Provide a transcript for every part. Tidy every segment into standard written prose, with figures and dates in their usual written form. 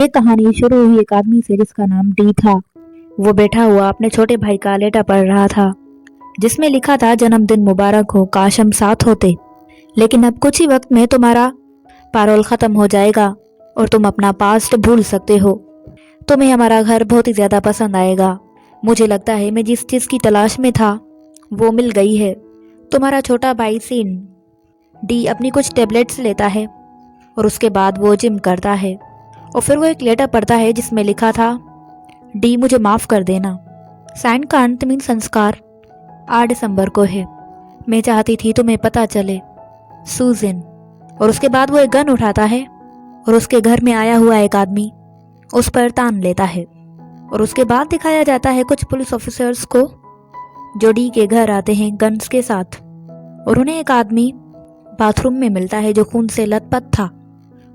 ये कहानी शुरू हुई एक आदमी से जिसका नाम डी था। वो बैठा हुआ अपने छोटे भाई का लेटर पढ़ रहा था, जिसमें लिखा था, जन्मदिन मुबारक हो, काश हम साथ होते, लेकिन अब कुछ ही वक्त में तुम्हारा पैरोल खत्म हो जाएगा और तुम अपना पास्ट भूल सकते हो। तुम्हें हमारा घर बहुत ही ज्यादा पसंद आएगा। मुझे लगता है मैं जिस चीज की तलाश में था वो मिल गई है। तुम्हारा छोटा भाई सीन डी अपनी कुछ टेबलेट्स लेता है और उसके बाद वो जिम करता है और फिर वो एक लेटर पढ़ता है जिसमें लिखा था, डी मुझे माफ़ कर देना, साइन का अंतिम संस्कार 8 दिसंबर को है। मैं चाहती थी तुम्हें पता चले, सूजन। और उसके बाद वो एक गन उठाता है और उसके घर में आया हुआ एक आदमी उस पर तान लेता है। और उसके बाद दिखाया जाता है कुछ पुलिस ऑफिसर्स को जो डी के घर आते हैं गन्स के साथ, और उन्हें एक आदमी बाथरूम में मिलता है जो खून से लथपथ था,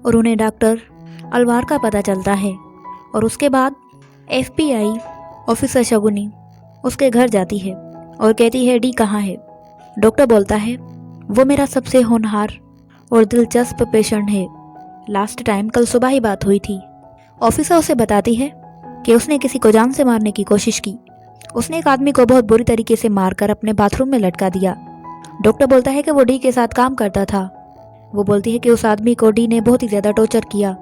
और उन्हें डॉक्टर अलवार का पता चलता है। और उसके बाद FBI ऑफिसर शगुनी उसके घर जाती है और कहती है, डी कहाँ है? डॉक्टर बोलता है, वो मेरा सबसे होनहार और दिलचस्प पेशेंट है। लास्ट टाइम कल सुबह ही बात हुई थी। ऑफिसर उसे बताती है कि उसने किसी को जान से मारने की कोशिश की। उसने एक आदमी को बहुत बुरी तरीके से मारकर अपने बाथरूम में लटका दिया। डॉक्टर बोलता है कि वो डी के साथ काम करता था। वो बोलती है कि उस आदमी को डी ने बहुत ही ज़्यादा टॉर्चर किया।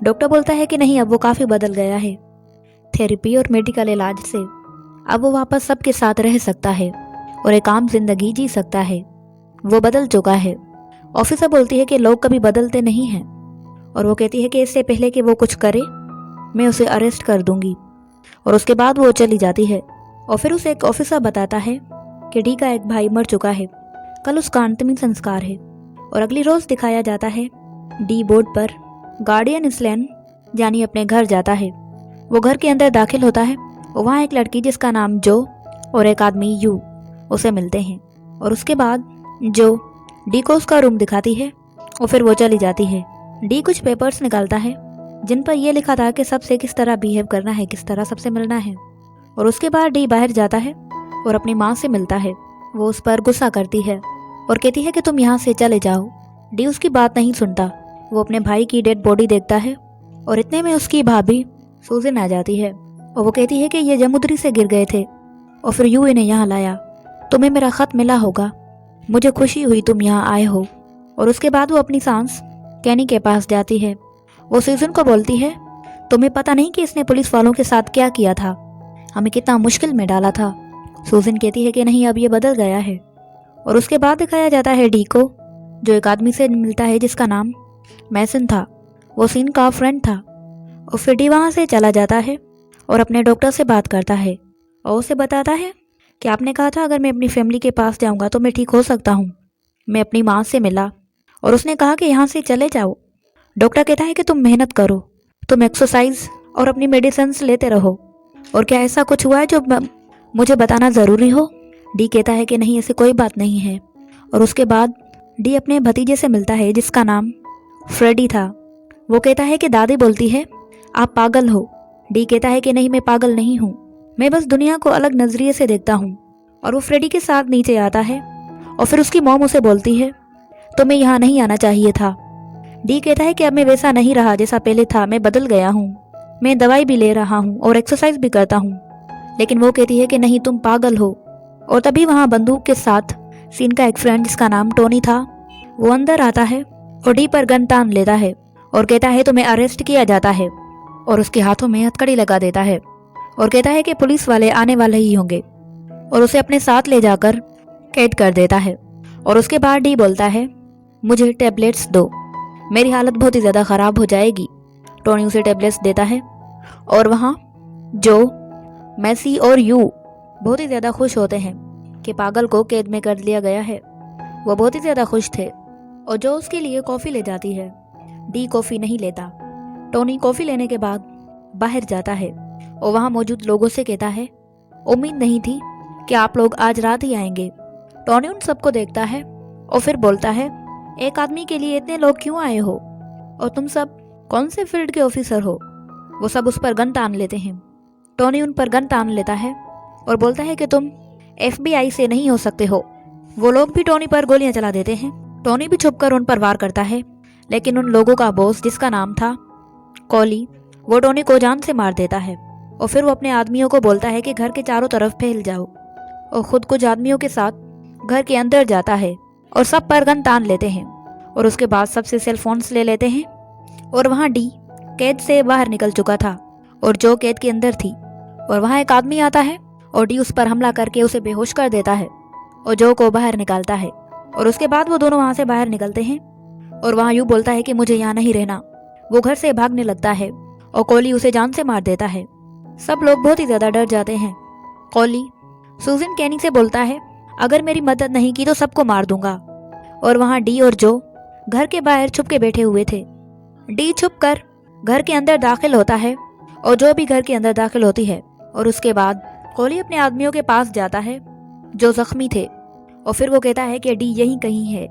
डॉक्टर बोलता है कि नहीं, अब वो काफ़ी बदल गया है। थेरेपी और मेडिकल इलाज से अब वो वापस सबके साथ रह सकता है और एक आम जिंदगी जी सकता है। वो बदल चुका है। ऑफिसर बोलती है कि लोग कभी बदलते नहीं हैं, और वो कहती है कि इससे पहले कि वो कुछ करे मैं उसे अरेस्ट कर दूंगी। और उसके बाद वो चली जाती है। और फिर उसे एक ऑफिसर बताता है कि डी का एक भाई मर चुका है, कल उसका अंतिम संस्कार है। और अगली रोज दिखाया जाता है डी बोर्ड पर गार्डियन इसलैंड यानी अपने घर जाता है। वो घर के अंदर दाखिल होता है और वहाँ एक लड़की जिसका नाम जो और एक आदमी यू उसे मिलते हैं। और उसके बाद जो डी को उसका रूम दिखाती है और फिर वो चली जाती है। डी कुछ पेपर्स निकालता है जिन पर यह लिखा था कि सबसे किस तरह बिहेव करना है, किस तरह सबसे मिलना है। और उसके बाद डी बाहर जाता है और अपनी माँ से मिलता है। वो उस पर गुस्सा करती है और कहती है कि तुम यहाँ से चले जाओ। डी उसकी बात नहीं सुनता। वो अपने भाई की डेड बॉडी देखता है और इतने में उसकी भाभी सूजन आ जाती है और वो कहती है कि ये जमुद्री से गिर गए थे और फिर यू इन्हें यहाँ लाया। तुम्हें मेरा खत मिला होगा, मुझे खुशी हुई तुम यहाँ आए हो। और उसके बाद वो अपनी सांस कैनी के पास जाती है। वो सूजन को बोलती है, तुम्हें पता नहीं कि इसने पुलिस वालों के साथ क्या किया था, हमें कितना मुश्किल में डाला था। सूजन कहती है कि नहीं, अब ये बदल गया है। और उसके बाद दिखाया जाता है डी को जो एक आदमी से मिलता है जिसका नाम मैसन था। वो सीन का फ्रेंड था। और फिर डी वहाँ से चला जाता है और अपने डॉक्टर से बात करता है और उसे बताता है कि आपने कहा था अगर मैं अपनी फैमिली के पास जाऊँगा तो मैं ठीक हो सकता हूँ। मैं अपनी माँ से मिला और उसने कहा कि यहाँ से चले जाओ। डॉक्टर कहता है कि तुम मेहनत करो, तुम एक्सरसाइज और अपनी मेडिसिन्स लेते रहो। और क्या ऐसा कुछ हुआ है जो मुझे बताना ज़रूरी हो? डी कहता है कि नहीं, ऐसी कोई बात नहीं है। और उसके बाद डी अपने भतीजे से मिलता है जिसका नाम फ्रेडी था। वो कहता है कि दादी बोलती है आप पागल हो। डी कहता है कि नहीं, मैं पागल नहीं हूँ, मैं बस दुनिया को अलग नज़रिए से देखता हूँ। और वो फ्रेडी के साथ नीचे आता है और फिर उसकी मॉम उसे बोलती है तुम्हें यहाँ नहीं आना चाहिए था। डी कहता है कि अब मैं वैसा नहीं रहा जैसा पहले था, मैं बदल गया हूँ, मैं दवाई भी ले रहा हूँ और एक्सरसाइज भी करता हूँ। लेकिन वो कहती है कि नहीं, तुम पागल हो। और तभी वहाँ बंदूक के साथ सीन का एक फ्रेंड जिसका नाम टोनी था वो अंदर आता है और डी पर गन तान लेता है और कहता है तुम्हें अरेस्ट किया जाता है। और उसके हाथों में हथकड़ी लगा देता है और कहता है कि पुलिस वाले आने वाले ही होंगे और उसे अपने साथ ले जाकर कैद कर देता है। और उसके बाद डी बोलता है मुझे टेबलेट्स दो, मेरी हालत बहुत ही ज़्यादा ख़राब हो जाएगी। टोनी उसे टेबलेट्स देता है और वहाँ जो मैसी और यू बहुत ही ज़्यादा खुश होते हैं कि पागल को कैद में कर लिया गया है। वो बहुत ही ज़्यादा खुश थे और जो उसके लिए कॉफ़ी ले जाती है। डी कॉफ़ी नहीं लेता। टोनी कॉफ़ी लेने के बाद बाहर जाता है और वहाँ मौजूद लोगों से कहता है उम्मीद नहीं थी कि आप लोग आज रात ही आएंगे। टोनी उन सबको देखता है और फिर बोलता है एक आदमी के लिए इतने लोग क्यों आए हो और तुम सब कौन से फील्ड के ऑफिसर हो? वो सब उस पर गन तान लेते हैं। टोनी उन पर गन तान लेता है और बोलता है कि तुम FBI से नहीं हो सकते हो। वो लोग भी टोनी पर गोलियां चला देते हैं। टोनी भी छुपकर उन पर वार करता है, लेकिन उन लोगों का बॉस जिसका नाम था कॉली वो टोनी को जान से मार देता है और फिर वो अपने आदमियों को बोलता है कि घर के चारों तरफ फैल जाओ, और खुद कुछ आदमियों के साथ घर के अंदर जाता है और सब पर गन तान लेते हैं और उसके बाद सबसे सेल फोन्स ले लेते हैं। और वहाँ डी कैद से बाहर निकल चुका था और जो कैद के अंदर थी, और वहाँ एक आदमी आता है और डी उस पर हमला करके उसे बेहोश कर देता है और जो को बाहर निकालता है। और उसके बाद वो दोनों वहाँ से बाहर निकलते हैं और वहाँ यू बोलता है कि मुझे यहाँ नहीं रहना। वो घर से भागने लगता है और कोली उसे जान से मार देता है। सब लोग बहुत ही ज्यादा डर जाते हैं। कोली सूजन कैनी से बोलता है, अगर मेरी मदद नहीं की तो सबको मार दूंगा। और वहाँ डी और जो घर के बाहर छुप के बैठे हुए थे। डी छुप कर घर के अंदर दाखिल होता है और जो भी घर के अंदर दाखिल होती है, और उसके बाद कोली अपने आदमियों के पास जाता है जो जख्मी थे और फिर वो कहता है कि डी यहीं कहीं है,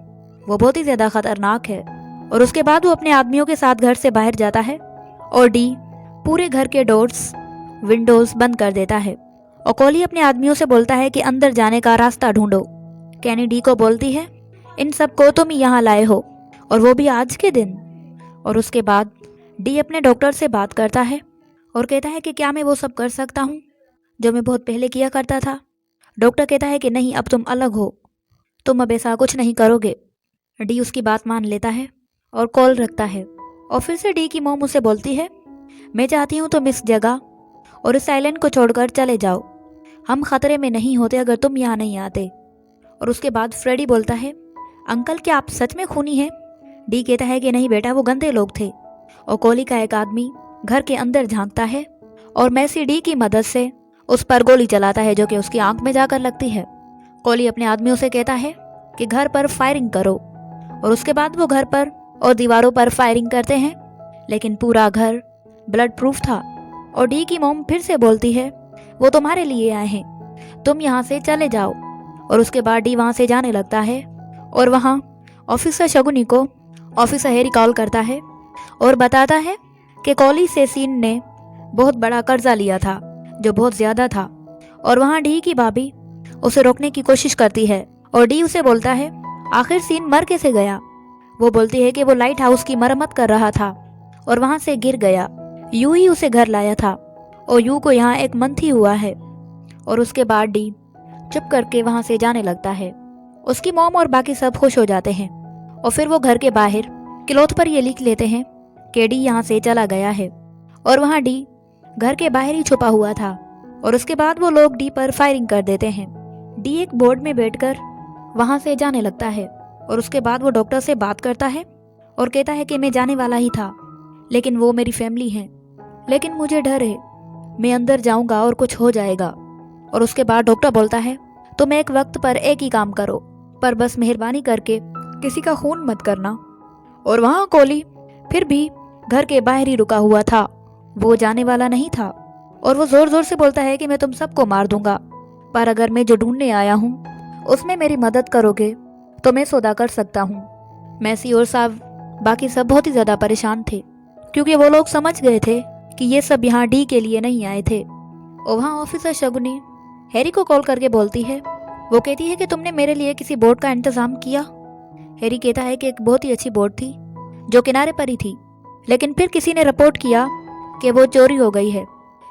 वो बहुत ही ज्यादा खतरनाक है। और उसके बाद वो अपने आदमियों के साथ घर से बाहर जाता है और डी पूरे घर के डोर्स विंडोज बंद कर देता है। और कोली अपने आदमियों से बोलता है कि अंदर जाने का रास्ता ढूंढो। कैनी डी को बोलती है, इन सबको तुम यहाँ लाए हो और वो भी आज के दिन। और उसके बाद डी अपने डॉक्टर से बात करता है और कहता है कि क्या मैं वो सब कर सकता हूँ जो मैं बहुत पहले किया करता था। डॉक्टर कहता है कि नहीं, अब तुम अलग हो, तुम अब ऐसा कुछ नहीं करोगे। डी उसकी बात मान लेता है और कॉल रखता है। और फिर से डी की मॉम उसे बोलती है, मैं चाहती हूँ तुम इस जगह और इस आइलैंड को छोड़कर चले जाओ, हम खतरे में नहीं होते अगर तुम यहाँ नहीं आते। और उसके बाद फ्रेडी बोलता है, अंकल क्या आप सच में खूनी हैं? डी कहता है कि नहीं बेटा, वो गंदे लोग थे। और कोली का एक आदमी घर के अंदर झांकता है और मैसी डी की मदद से उस पर गोली चलाता है जो कि उसकी आंख में जाकर लगती है। कोली अपने आदमियों से कहता है कि घर पर फायरिंग करो, और उसके बाद वो घर पर और दीवारों पर फायरिंग करते हैं, लेकिन पूरा घर ब्लड प्रूफ था। और डी की मॉम फिर से बोलती है, वो तुम्हारे लिए आए हैं, तुम यहाँ से चले जाओ। और उसके बाद डी वहाँ से जाने लगता है और वहाँ ऑफिसर शगुनी को ऑफिसर हैरी कॉल करता है और बताता है कि कोली से सीन ने बहुत बड़ा कर्जा लिया था जो बहुत ज्यादा था। और वहाँ डी की भाभी उसे रोकने की कोशिश करती है और डी उसे बोलता है, आखिर सीन मर कैसे गया? वो बोलती है कि वो लाइट हाउस की मरम्मत कर रहा था और वहाँ से गिर गया, यू ही उसे घर लाया था और यू को यहाँ एक मंथ ही हुआ है। और उसके बाद डी चुप करके वहाँ से जाने लगता है। उसकी मॉम और बाकी सब खुश हो जाते हैं और फिर वो घर के बाहर क्लॉथ पर ये लिख लेते हैं कि डी यहाँ से चला गया है। और वहाँ डी घर के बाहर ही छुपा हुआ था। और उसके बाद वो लोग डी पर फायरिंग कर देते हैं। डी एक बोर्ड में बैठकर वहाँ से जाने लगता है और उसके बाद वो डॉक्टर से बात करता है और कहता है कि मैं जाने वाला ही था, लेकिन वो मेरी फैमिली है, लेकिन मुझे डर है, मैं अंदर जाऊंगा और कुछ हो जाएगा। और उसके बाद डॉक्टर बोलता है, तुम एक वक्त पर एक ही काम करो, पर बस मेहरबानी करके किसी का खून मत करना। और वहाँ कोली फिर भी घर के बाहर ही रुका हुआ था, वो जाने वाला नहीं था। और वो जोर जोर से बोलता है कि मैं तुम सबको मार दूंगा, पर अगर मैं जो ढूंढने आया हूँ उसमें मेरी मदद करोगे तो मैं सौदा कर सकता हूँ। मैसी और साहब बाकी सब बहुत ही ज्यादा परेशान थे क्योंकि वो लोग समझ गए थे कि ये सब यहाँ डी के लिए नहीं आए थे। और वहाँ ऑफिसर शगुनी हैरी को कॉल करके बोलती है, वो कहती है कि तुमने मेरे लिए किसी बोट का इंतजाम किया? हैरी कहता है कि एक बहुत ही अच्छी बोट थी जो किनारे पर ही थी, लेकिन फिर किसी ने रिपोर्ट किया कि वो चोरी हो गई है।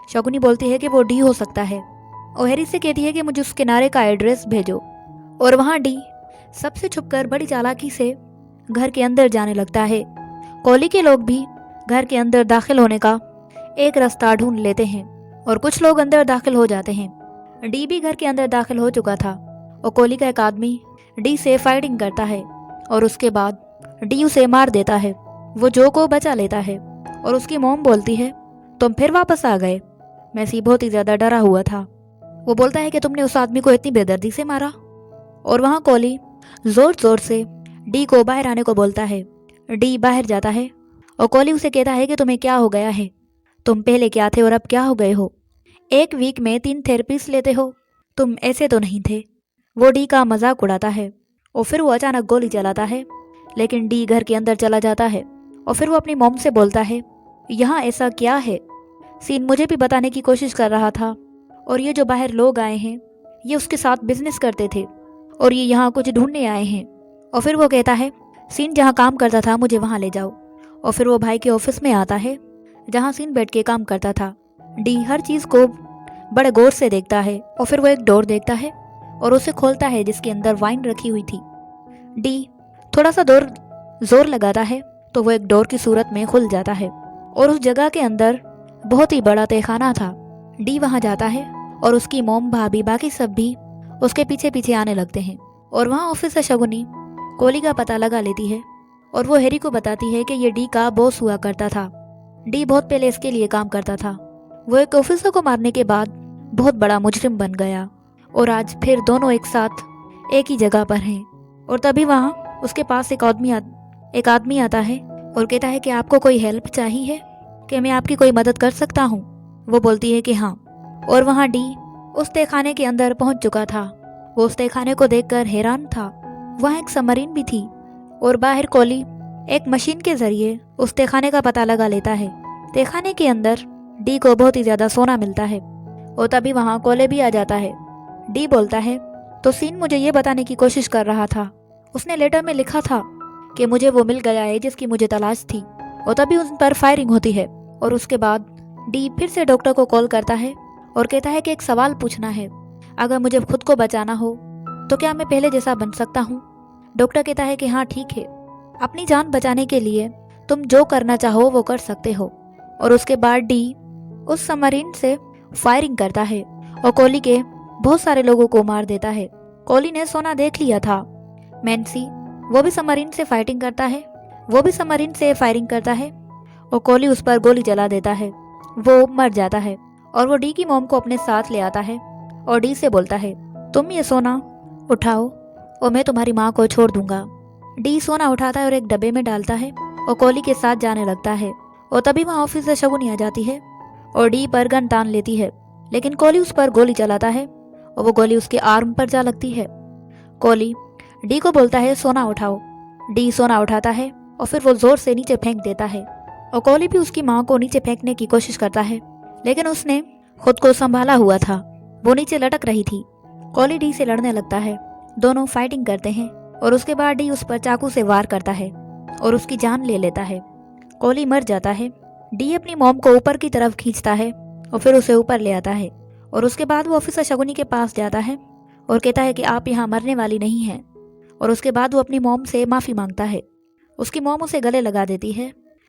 शगुनी बोलती है कि वो डी हो सकता है और हैरी से कहती है कि मुझे उस किनारे का एड्रेस भेजो। और वहाँ डी सबसे छुपकर बड़ी चालाकी से घर के अंदर जाने लगता है। कोली के लोग भी घर के अंदर दाखिल होने का एक रास्ता ढूंढ लेते हैं और कुछ लोग अंदर दाखिल हो जाते हैं। डी भी घर के अंदर दाखिल हो चुका था और कोली का एक आदमी डी से फाइटिंग करता है और उसके बाद डी उसे मार देता है। वो जो को बचा लेता है और उसकी मॉम बोलती है, तुम फिर वापस आ गए? मैसी बहुत ही ज्यादा डरा हुआ था। वो बोलता है कि तुमने उस आदमी को इतनी बेदर्दी से मारा। और वहाँ कोली जोर जोर से डी को बाहर आने को बोलता है। डी बाहर जाता है और कोली उसे कहता है कि तुम्हें क्या हो गया है, तुम पहले क्या थे और अब क्या हो गए हो? एक वीक में 3 थेरेपीज लेते हो, तुम ऐसे तो नहीं थे। वो डी का मजाक उड़ाता है और फिर वो अचानक गोली चलाता है, लेकिन डी घर के अंदर चला जाता है। और फिर वो अपनी मॉम से बोलता है, यहाँ ऐसा क्या है? सीन मुझे भी बताने की कोशिश कर रहा था और ये जो बाहर लोग आए हैं ये उसके साथ बिजनेस करते थे और ये यहाँ कुछ ढूंढने आए हैं। और फिर वो कहता है, सीन जहाँ काम करता था मुझे वहाँ ले जाओ। और फिर वो भाई के ऑफिस में आता है जहाँ सीन बैठ के काम करता था। डी हर चीज को बड़े गौर से देखता है और फिर वो एक डोर देखता है और उसे खोलता है जिसके अंदर वाइन रखी हुई थी। डी थोड़ा सा जोर लगाता है तो वो एक डोर की सूरत में खुल जाता है और उस जगह के अंदर बहुत ही बड़ा तहखाना था। डी वहाँ जाता है और उसकी मोम, भाभी, बाकी सब भी उसके पीछे पीछे आने लगते हैं और वहाँ ऑफिसर शगुनी कोली का पता लगा लेती है और वो हैरी को बताती है कि ये डी का बॉस हुआ करता था। डी बहुत पहले इसके लिए काम करता था। वो एक ऑफिसर को मारने के बाद बहुत बड़ा मुजरिम बन गया और आज फिर दोनों एक साथ एक ही जगह पर हैं। और तभी वहाँ उसके पास एक आदमी आता है और कहता है कि आपको कोई हेल्प चाहिए, कि मैं आपकी कोई मदद कर सकता हूँ। वो बोलती है कि हाँ। और वहाँ डी उस तहखाने के अंदर पहुँच चुका था। वो उस तहखाने को देखकर हैरान था। वहाँ एक सबमरीन भी थी और बाहर कोली एक मशीन के जरिए उस तहखाने का पता लगा लेता है। तहखाने के अंदर डी को बहुत ही ज्यादा सोना मिलता है और तभी वहाँ कोले भी आ जाता है। डी बोलता है, तो सीन मुझे ये बताने की कोशिश कर रहा था, उसने लेटर में लिखा था कि मुझे वो मिल गया है जिसकी मुझे तलाश थी। और तभी उन पर फायरिंग होती है और उसके बाद डी फिर से डॉक्टर को कॉल करता है और कहता है कि एक सवाल पूछना है, अगर मुझे खुद को बचाना हो तो क्या मैं पहले जैसा बन सकता हूँ? डॉक्टर कहता है कि हाँ ठीक है, अपनी जान बचाने के लिए तुम जो करना चाहो वो कर सकते हो। और उसके बाद डी उस सबमरीन से फायरिंग करता है और कोली के बहुत सारे लोगों को मार देता है। कोली ने सोना देख लिया था। मैंसी वो भी सबमरीन से फाइटिंग करता है, वो भी सबमरीन से फायरिंग करता है और कोली उस पर गोली चला देता है। वो मर जाता है और वो डी की मॉम को अपने साथ ले आता है और डी से बोलता है, तुम ये सोना उठाओ और मैं तुम्हारी माँ को छोड़ दूंगा। डी सोना उठाता है और एक डब्बे में डालता है और कोली के साथ जाने लगता है। और तभी वहाँ ऑफिसर शगुनी आ जाती है और डी पर गन तान लेती है, लेकिन कोली उस पर गोली चलाता है और वो गोली उसके आर्म पर जा लगती है। कोली डी को बोलता है, सोना उठाओ। डी सोना उठाता है और फिर वो जोर से नीचे फेंक देता है और कोली भी उसकी माँ को नीचे फेंकने की कोशिश करता है, लेकिन उसने खुद को संभाला हुआ था, वो नीचे लटक रही थी। कोली डी से लड़ने लगता है, दोनों फाइटिंग करते हैं और उसके बाद डी उस पर चाकू से वार करता है और उसकी जान ले लेता है। कोली मर जाता है। डी अपनी मॉम को ऊपर की तरफ खींचता है और फिर उसे ऊपर ले आता है और उसके बाद वो ऑफिसर शगुनी के पास जाता है और कहता है कि आप यहाँ मरने वाली नहीं हैं। और उसके बाद वो अपनी मॉम से माफ़ी मांगता है। उसकी मॉम उसे गले लगा देती है